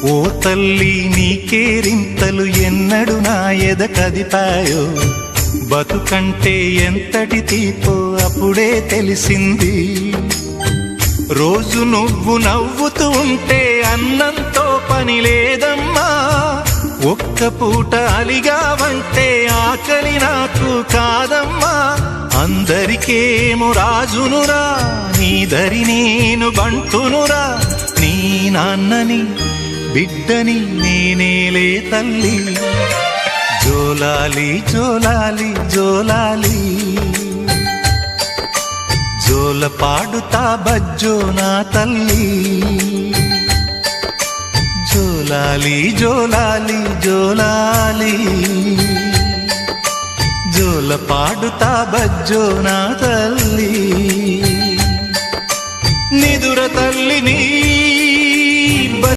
ఓ తల్లి నీకేరింతలు ఎన్నడు నా ఎద కదిపాయో, బతుకంటే ఎంతటి తీపో అప్పుడే తెలిసింది. రోజు నువ్వు నవ్వుతూ ఉంటే అన్నంతో పని లేదమ్మా, ఒక్క పూట అలిగావంటే ఆకలి నాకు కాదమ్మా. అందరికేమో రాజునురా, నీ దరి నేను బంటునురా, నీ నాన్నని బిడ్డని నేనేలే తల్లి. జోలాలి జోలాలి జోలాలి, జోల పాడుతా బజ్జో నా తల్లి. జోలాలి జోలాలి జోలాలి, జోల పాడుతా బజ్జో నా తల్లి. నిదుర తల్లి నీ